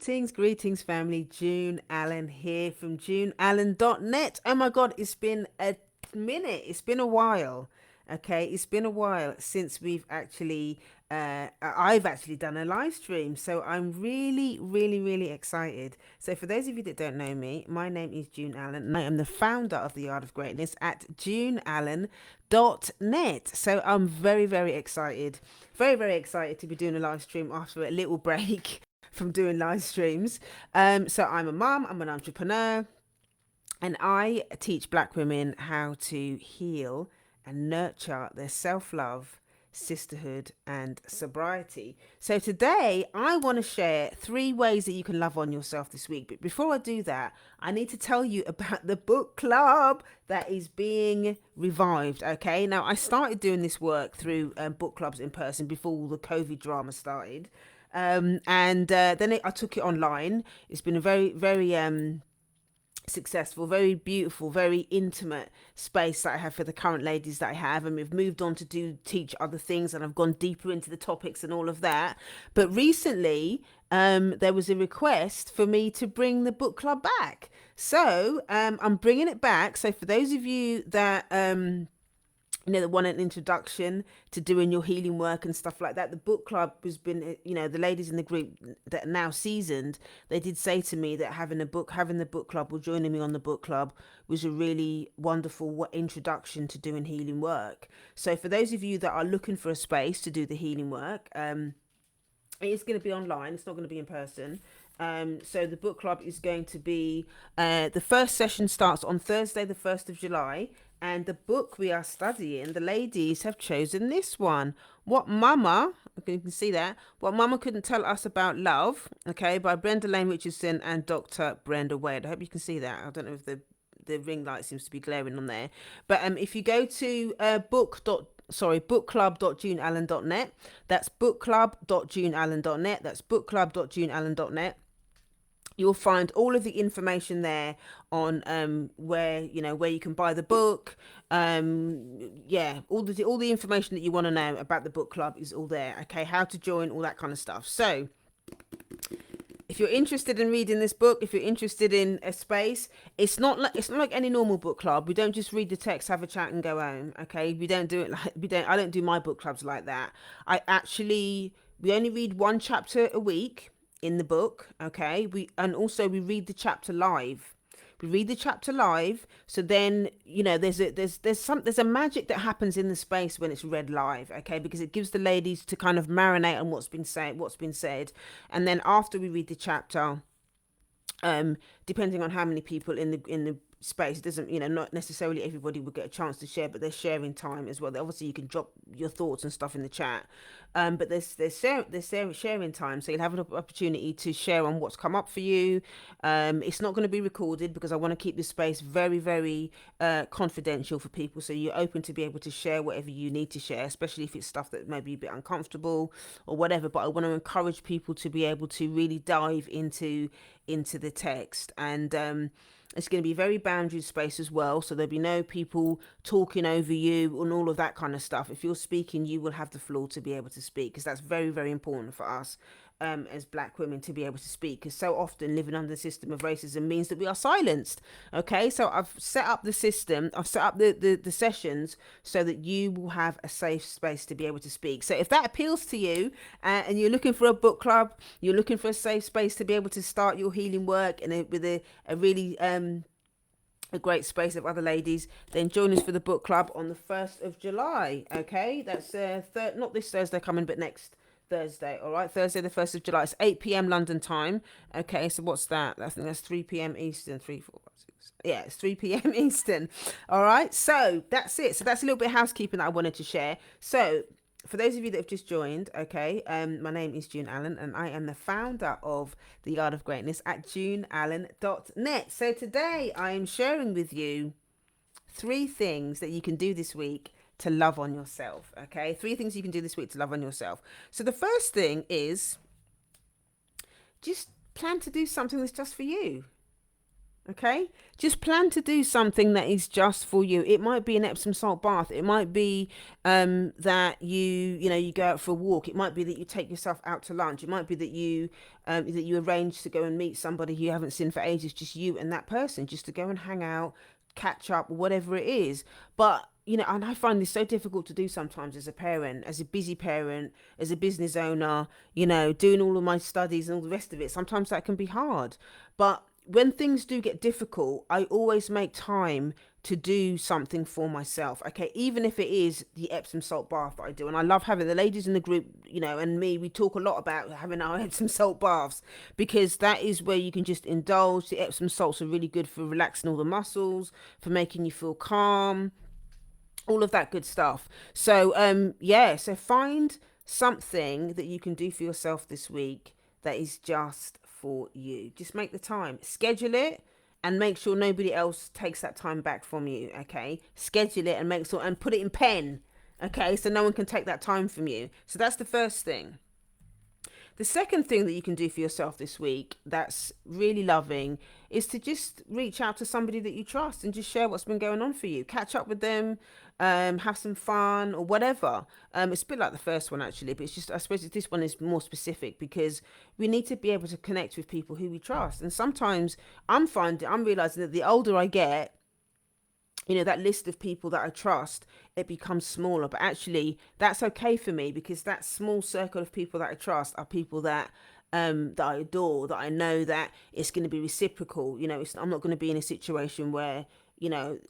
Greetings, family. June Allen here from juneallen.net. Oh my God, it's been a minute. It's been a while. Okay, it's been a while since I've actually done a live stream. So I'm really, really, really excited. So for those of you that don't know me, my name is June Allen and I am the founder of the Art of Greatness at juneallen.net. So I'm very, very excited. Very, very excited to be doing a live stream after a little break from doing live streams. So I'm a mum, I'm an entrepreneur, and I teach Black women how to heal and nurture their self love, sisterhood, and sobriety. So today I want to share 3 ways that you can love on yourself this week. But before I do that, I need to tell you about the book club that is being revived. Okay, now I started doing this work through book clubs in person before all the COVID drama started. And then I took it online. It's been a very, very successful, very beautiful, very intimate space that I have for the current ladies that I have, and we've moved on to teach other things, and I've gone deeper into the topics and all of that. But recently, there was a request for me to bring the book club back, so I'm bringing it back. So for those of you that that want an introduction to doing your healing work and stuff like that, the book club has been, the ladies in the group that are now seasoned, they did say to me that having the book club or joining me on the book club was a really wonderful introduction to doing healing work. So for those of you that are looking for a space to do the healing work, it is going to be online. It's not going to be in person. So the book club is going to be, the first session starts on Thursday, the 1st of July. And the book we are studying, the ladies have chosen this one. What Mama, you can see that, What Mama Couldn't Tell Us About Love, okay, by Brenda Lane Richardson and Dr. Brenda Wade. I hope you can see that. I don't know if the ring light seems to be glaring on there. But if you go to bookclub.juneallen.net, that's bookclub.juneallen.net, that's bookclub.juneallen.net. You'll find all of the information there on where you can buy the book. All the information that you want to know about the book club is all there. Okay, how to join, all that kind of stuff. So if you're interested in reading this book, if you're interested in a space, it's not like any normal book club. We don't just read the text, have a chat, and go home. Okay, we don't do it like I don't do my book clubs like that. We only read one chapter a week in the book. Okay, we read the chapter live. So then there's a magic that happens in the space when it's read live. Okay, because it gives the ladies to kind of marinate on what's been said, and then after we read the chapter, depending on how many people in the space, it doesn't, not necessarily everybody will get a chance to share, but there's sharing time as well. Obviously you can drop your thoughts and stuff in the chat, but there's sharing time, so you'll have an opportunity to share on what's come up for you. It's not going to be recorded because I want to keep this space very, very confidential for people, so you're open to be able to share whatever you need to share, especially if it's stuff that may be a bit uncomfortable or whatever. But I want to encourage people to be able to really dive into the text, and it's going to be very boundary space as well, so there'll be no people talking over you and all of that kind of stuff. If you're speaking, you will have the floor to be able to speak, because that's very, very important for us as Black women to be able to speak, because so often living under the system of racism means that we are silenced. Okay, so I've set up the system, I've set up the sessions so that you will have a safe space to be able to speak. So if that appeals to you, and you're looking for a book club, you're looking for a safe space to be able to start your healing work, and with a really a great space of other ladies, then join us for the book club on the 1st of July. Okay, that's not this Thursday coming, but next Thursday. All right, Thursday the 1st of July. It's 8 p.m. London time. Okay, so what's that? I think that's 3 p.m. Eastern. 3, 4, 5, 6. Yeah, it's 3 p.m. Eastern. All right, so that's it. So that's a little bit of housekeeping that I wanted to share. So for those of you that have just joined, okay, my name is June Allen, and I am the founder of The Art of Greatness at juneallen.net. So today I am sharing with you 3 things that you can do this week to love on yourself. Okay, 3 things you can do this week to love on yourself. So the first thing is just plan to do something that's just for you. Okay, just plan to do something that is just for you. It might be an Epsom salt bath. It might be that you go out for a walk. It might be that you take yourself out to lunch. It might be that you arrange to go and meet somebody who you haven't seen for ages, just you and that person, just to go and hang out, catch up, whatever it is. But and I find this so difficult to do sometimes as a parent, as a busy parent, as a business owner. Doing all of my studies and all the rest of it. Sometimes that can be hard, but when things do get difficult, I always make time to do something for myself. Okay, even if it is the Epsom salt bath that I do. And I love having the ladies in the group, and me, we talk a lot about having our Epsom salt baths, because that is where you can just indulge. The Epsom salts are really good for relaxing all the muscles, for making you feel calm, all of that good stuff. So so find something that you can do for yourself this week that is just for you. Just make the time, schedule it, and make sure nobody else takes that time back from you. Okay, schedule it and make sure, and put it in pen. Okay, so no one can take that time from you. So that's the first thing. The second thing that you can do for yourself this week that's really loving is to just reach out to somebody that you trust and just share what's been going on for you. Catch up with them, have some fun or whatever. It's a bit like the first one actually, but it's just, I suppose this one is more specific because we need to be able to connect with people who we trust. And sometimes I'm realizing that the older I get, that list of people that I trust, it becomes smaller. But actually, that's okay for me, because that small circle of people that I trust are people that I adore, that I know that it's going to be reciprocal. I'm not going to be in a situation where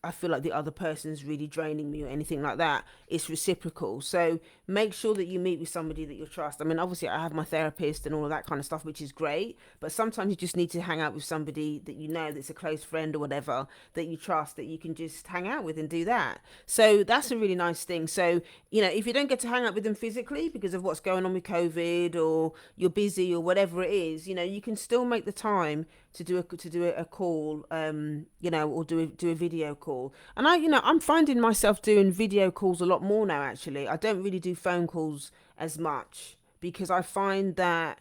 I feel like the other person's really draining me or anything like that. It's reciprocal. So make sure that you meet with somebody that you trust. I mean, obviously, I have my therapist and all of that kind of stuff, which is great. But sometimes you just need to hang out with somebody that that's a close friend or whatever, that you trust, that you can just hang out with and do that. So that's a really nice thing. So, if you don't get to hang out with them physically because of what's going on with COVID, or you're busy or whatever it is, you can still make the time to do a call, or do a video call. And I'm finding myself doing video calls a lot more now. Actually, I don't really do phone calls as much, because I find that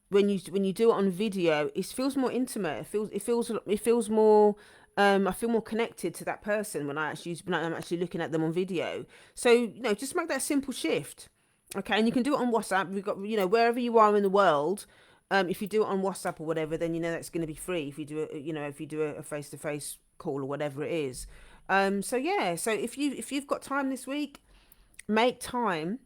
when you do it on video, it feels more intimate. It feels more. I feel more connected to that person when I'm actually looking at them on video. So just make that simple shift. Okay, and you can do it on WhatsApp. We've got wherever you are in the world. If you do it on WhatsApp or whatever, then that's going to be free. If you do a face to face call or whatever it is. So if you've got time this week, make time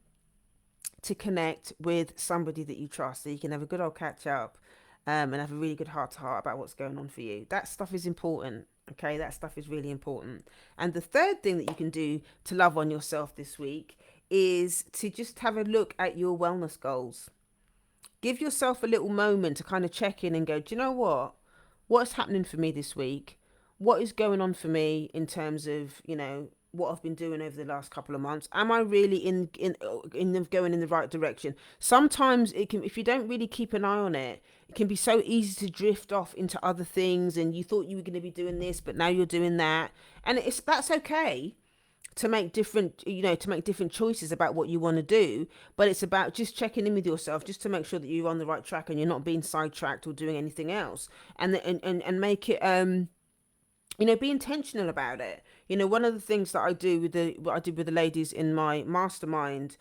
to connect with somebody that you trust, so you can have a good old catch up, and have a really good heart to heart about what's going on for you. That stuff is important. Okay, that stuff is really important. And the third thing that you can do to love on yourself this week is to just have a look at your wellness goals. Give yourself a little moment to kind of check in and go, do you know what? What's happening for me this week? What is going on for me in terms of, what I've been doing over the last couple of months? Am I really going in the right direction? Sometimes it can, if you don't really keep an eye on it, it can be so easy to drift off into other things, and you thought you were going to be doing this, but now you're doing that. And that's okay to make different choices about what you want to do, but it's about just checking in with yourself, just to make sure that you're on the right track and you're not being sidetracked or doing anything else, and make it be intentional about it. One of the things that I do what I did with the ladies in my mastermind,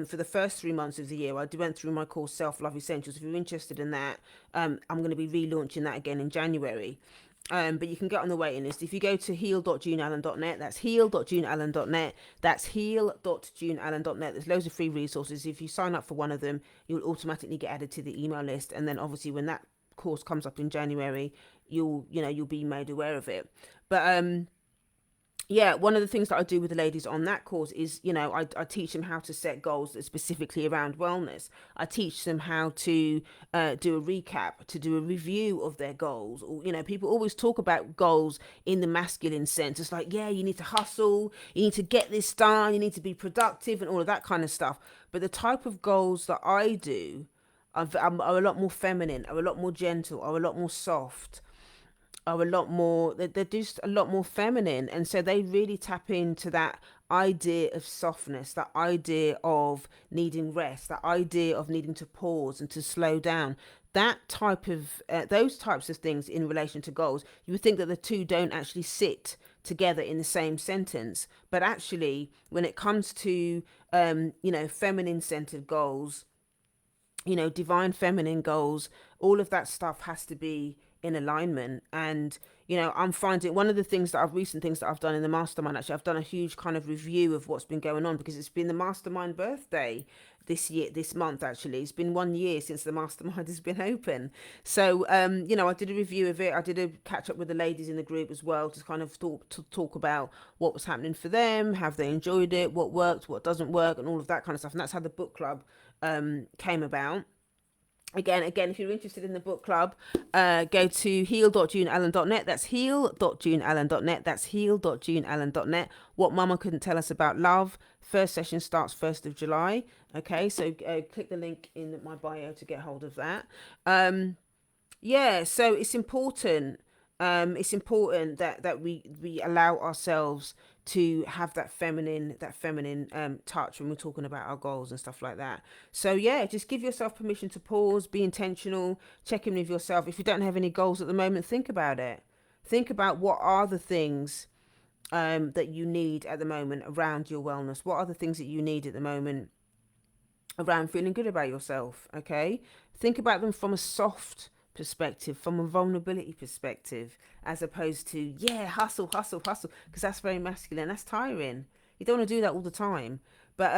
for the first 3 months of the year, I went through my course Self Love Essentials. If you're interested in that, I'm going to be relaunching that again in January. But you can get on the waiting list. If you go to heal.juneallen.net, that's heal.juneallen.net, that's heal.juneallen.net. There's loads of free resources. If you sign up for one of them, you'll automatically get added to the email list. And then obviously when that course comes up in January, you'll be made aware of it. But one of the things that I do with the ladies on that course is, I teach them how to set goals specifically around wellness. I teach them how to do a recap, to do a review of their goals. Or, people always talk about goals in the masculine sense. It's like, yeah, you need to hustle, you need to get this done, you need to be productive and all of that kind of stuff. But the type of goals that I do are a lot more feminine, are a lot more gentle, are a lot more soft, are a lot more, they're just a lot more feminine. And so they really tap into that idea of softness, that idea of needing rest, that idea of needing to pause and to slow down, that type of those types of things in relation to goals, you would think that the two don't actually sit together in the same sentence, but actually when it comes to feminine centered goals, divine feminine goals, all of that stuff has to be in alignment. And I'm finding one of the things that recent things that I've done in the mastermind, actually I've done a huge kind of review of what's been going on, because it's been the mastermind birthday this month. Actually, it's been 1 year since the mastermind has been open. So I did a review of it. I did a catch up with the ladies in the group as well, to kind of talk about what was happening for them, have they enjoyed it, what worked, what doesn't work, and all of that kind of stuff. And that's how the book club came about. Again, if you're interested in the book club, go to heal.juneallen.net. That's heal.juneallen.net. That's heal.juneallen.net. What Mama Couldn't Tell Us About Love. First session starts 1st of July. Okay, so click the link in my bio to get hold of that. So it's important. It's important that we allow ourselves to have that feminine touch when we're talking about our goals and stuff like that. So yeah, just give yourself permission to pause, be intentional, check in with yourself. If you don't have any goals at the moment, think about it. Think about what are the things that you need at the moment around your wellness. What are the things that you need at the moment around feeling good about yourself? Okay, think about them from a soft perspective, from a vulnerability perspective, as opposed to hustle, because that's very masculine. That's tiring. You don't want to do that all the time. But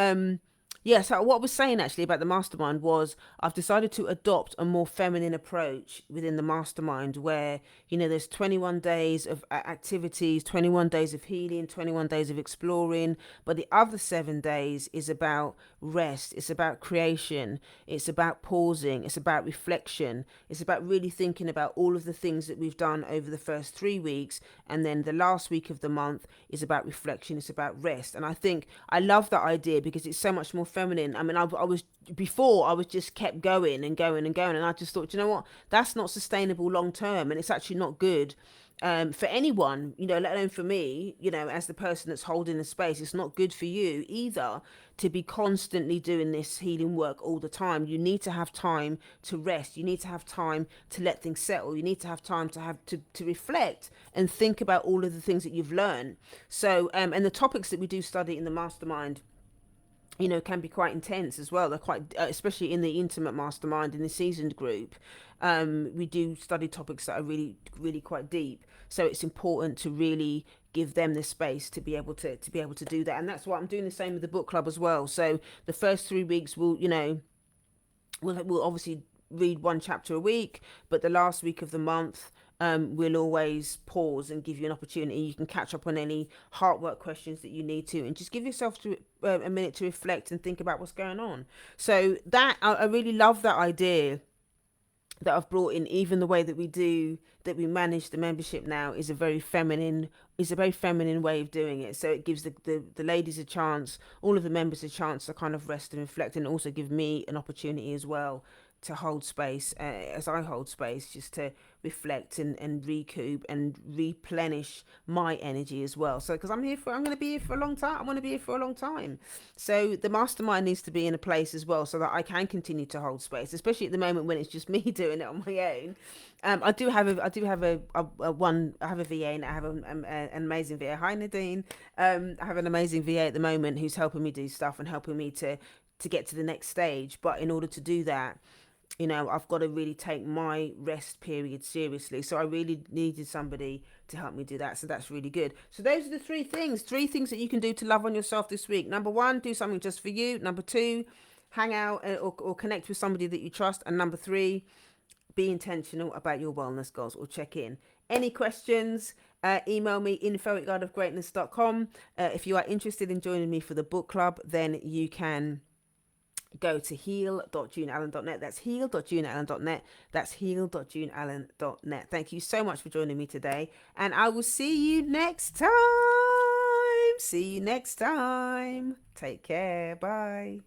so what I was saying actually about the mastermind was, I've decided to adopt a more feminine approach within the mastermind, where there's 21 days of activities, 21 days of healing, 21 days of exploring, but the other 7 days is about rest, it's about creation, it's about pausing, it's about reflection, it's about really thinking about all of the things that we've done over the first 3 weeks, and then the last week of the month is about reflection, it's about rest. And I think I love that idea because it's so much more feminine. I mean, I was just kept going and going and going, and I just thought, you know what, that's not sustainable long term, and it's actually not good for anyone, let alone for me, as the person that's holding the space. It's not good for you either to be constantly doing this healing work all the time. You need to have time to rest. You need to have time to let things settle. You need to have time to reflect and think about all of the things that you've learned. So, and the topics that we do study in the mastermind, can be quite intense as well. They're quite, especially in the intimate mastermind, in the seasoned group. We do study topics that are really, really quite deep. So it's important to really give them the space to be able to do that. And that's why I'm doing the same with the book club as well. So the first 3 weeks we'll obviously read 1 chapter a week, but the last week of the month, we'll always pause and give you an opportunity. You can catch up on any heart work questions that you need to, and just give yourself a minute to reflect and think about what's going on. So that I really love that idea that I've brought in. Even the way that we manage the membership now is a very feminine way of doing it. So it gives the ladies a chance, all of the members a chance to kind of rest and reflect, and also give me an opportunity as well to hold space, as I hold space, just to reflect and recoup and replenish my energy as well. So because I'm going to be here for a long time. I want to be here for a long time. So the mastermind needs to be in a place as well, so that I can continue to hold space, especially at the moment when it's just me doing it on my own. I do have a VA, and I have an amazing VA. Hi Nadine. I have an amazing VA at the moment who's helping me do stuff and helping me to get to the next stage. But in order to do that, I've got to really take my rest period seriously. So I really needed somebody to help me do that. So that's really good. So those are the 3 things that you can do to love on yourself this week. Number 1, do something just for you. Number 2, hang out or connect with somebody that you trust. And number 3, be intentional about your wellness goals, or check in. Any questions, email me info@guideofgreatness.com. If you are interested in joining me for the book club, then you can go to heal.juneallen.net. That's heal.juneallen.net. That's heal.juneallen.net. Thank you so much for joining me today, and I will see you next time. Take care. Bye.